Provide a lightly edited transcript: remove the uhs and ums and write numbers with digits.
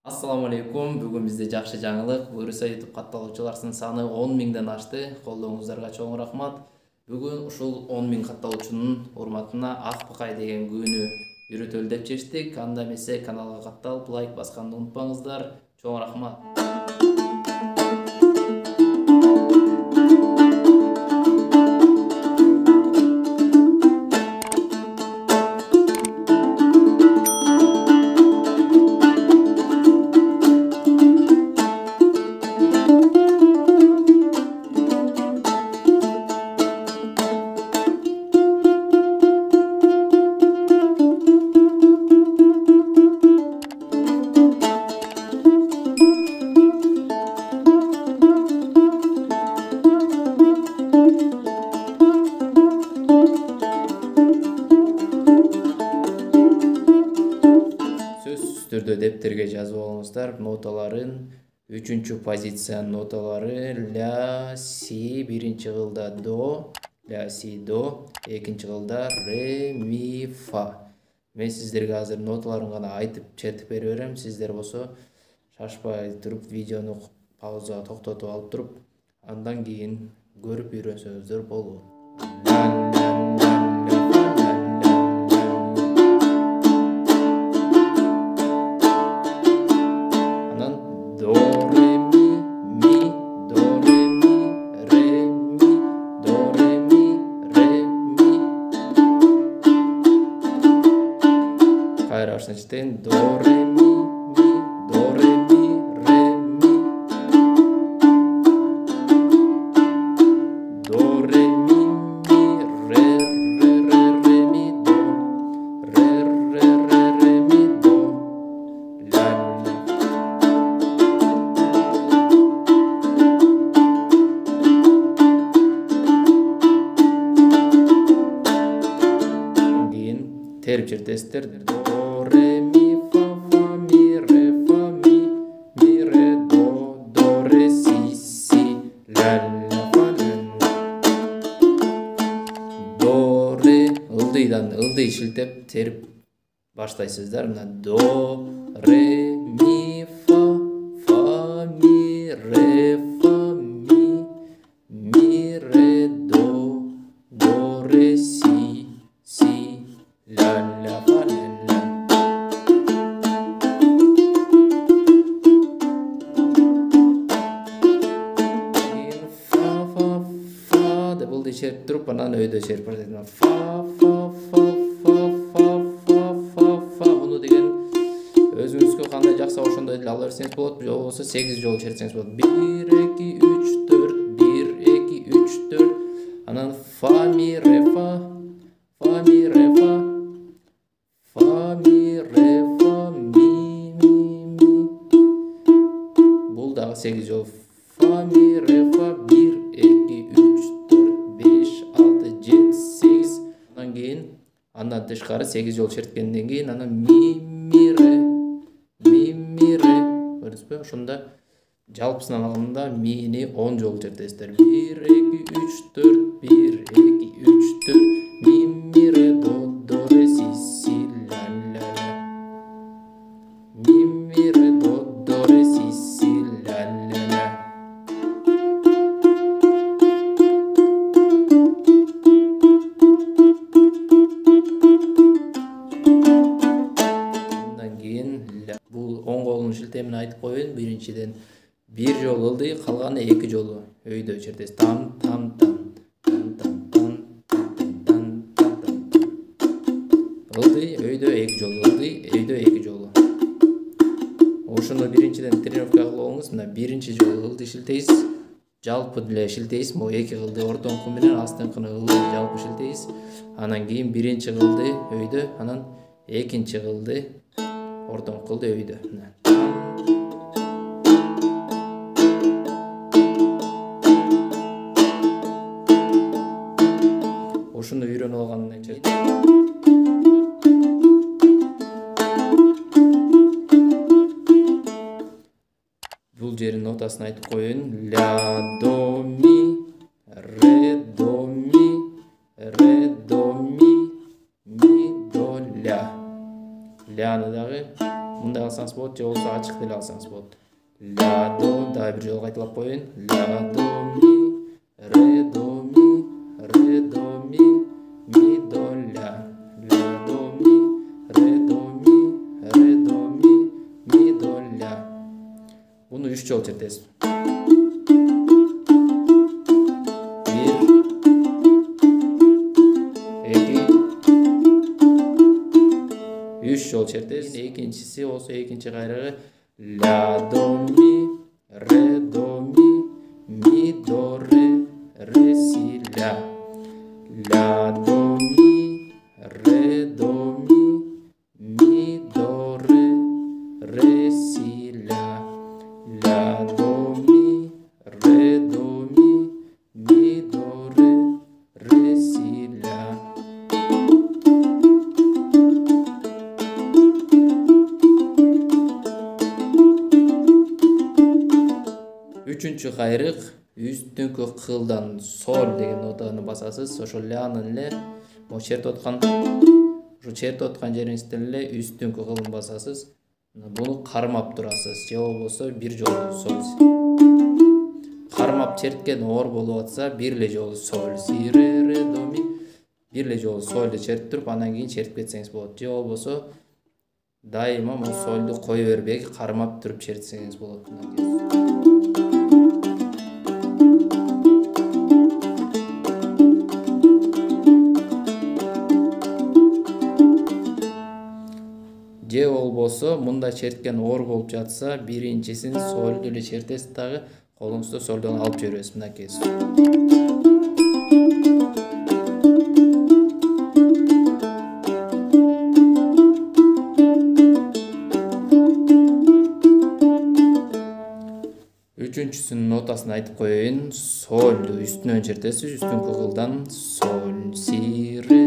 Assalamu алейкум. Бүгүн бизде жакшы жаңылык. Буюрса YouTube катталуучуларынын саны 10.000ден ашты. Колдооңуздарга чоң рахмат. Бүгүн ушул 10.000 катталуучунун урматына ак бакай деген күнү үйрөтөлү деп чечтик. Анда эмесе каналга катталып лайк басканды унутпаңыздар. Чоң рахмат. Түрдө дептерге жазып алыңыздар ноталарын. 3-позициянын ноталары ля, си, биринчи кылда до, ля, си, до, экинчи кылда ре, ми, фа. Мен сиздерге азыр ноталарын гана айтып чертип бере берем. Сиздер болсо шашпай туруп видеону паузага токтотуп алып туруп, андан кийин көрүп үйрөнсөңүздөр болот. Кайра баштан читейин. До, ре, ми, до, ре, ми, ре, ми. До, ре, ми, ре, ре, ре, ре, ми, до. Ре, ре, ре, ре, ми, до. Ля, ля. Кийин терип чертесиздер. До, ре, ми, фа, фа, ми, ре, фа, ми, ре, до, ре, си, ля, ля, фа, ля. До, ре, ылдыйдан ылдый шилтеп терип баштайсыздар. Мына до, ре, ми, фа, ми, ре, фа, ми, ре, до, ре, си, ля, ля, фа, ля. Çerip durup andan öyde çerip başlaydım. Fa. Bunu деген өзүңүзгө кандай жакса ошондой эле ала берсеңиз болот. Же болбосо 8 жолу чертсеңиз болот. 1 2 3 4 1 2 3 4. Анан фа ми ре фа. Фа ми ре фа. Фа ми ре фа ми. Бул дагы 8 жол. Фа ми ре фа 1 2 3 Андан кийин андан тышкары 8 жол черткенден кийин анан ми ре. Көрдүңүзбү? Ошондо жалпысынан алганда мини 10 жол чертесиздер. 1 2 3 4 1 2 3 4 ми ре до ре си ля ля ля. Ми ре до ре си ля ля ля. Бул оң колунун шилтемин айтып коеюн. Биринчиден 1 жол ылдый, калганы 2 жолу өйдө чертесиз. Там. Ылдый, өйдө 2 жолу, ылдый, өйдө 2 жолу. Ошону биринчиден тренировка кылыңыз. Мына биринчи жолу ылдый шилтейсиз, жалпы деле шилтейсиз. Могу 2 кылды ортоңку менен астыңкыны ылдый жалпы шилтейсиз. Анан кийин биринчи кылды өйдө, анан экинчи кылды ортоңку кылды өйдө. Ошону үйрөнүп алгандан кийин бул жерин нотасын айтып коеюн. Ля, до, ми, ре, до, ми, ля. Ляны дагы мындай алсаңыз болот, же болбосо ачык деле алсаңыз болот. Ля до, дагы бир жолу кайталап коеюн. Ля до ми, ре до ми, ре до ми до ля. Ля до ми, ре до ми, ре до ми до ля. Буну 3 жолу чертесиз. 3 жол чертесиз. Экинчиси болсо экинчи кайрыгы ля до ми, ре до ми до ре си ля. Ля до ми, ре до ми до ре си ля. Ля до ми, ре до ми до ре си ля. Үчүнчү кайрык үстүңкү кылдан соль деген нотаны басасыз. Ошо лянын эле чертип аткан жериңизден эле үстүңкү кылын басасыз. Буну кармап турасыз, же болбосо бир жолу соль. Кармап черткен оор болуп атса, бир эле жолу соль, си ре до ми, бир эле жолу сольду чертип туруп, анан кийин чертип кетсеңиз болот. Же болбосо дайыма могу сольду кое бербей кармап туруп чертсеңиз болот. Же болбосо мында черткен оор болуп жатса, биринчисин сольду эле чертесиз, дагы колуңузду сольдон алып жибересиз. Мынакей. Үчүнчүсүнүн нотасын айтып коеюн. Сольду үстүнөн чертесиз, үстүңкү кылдан соль, си ре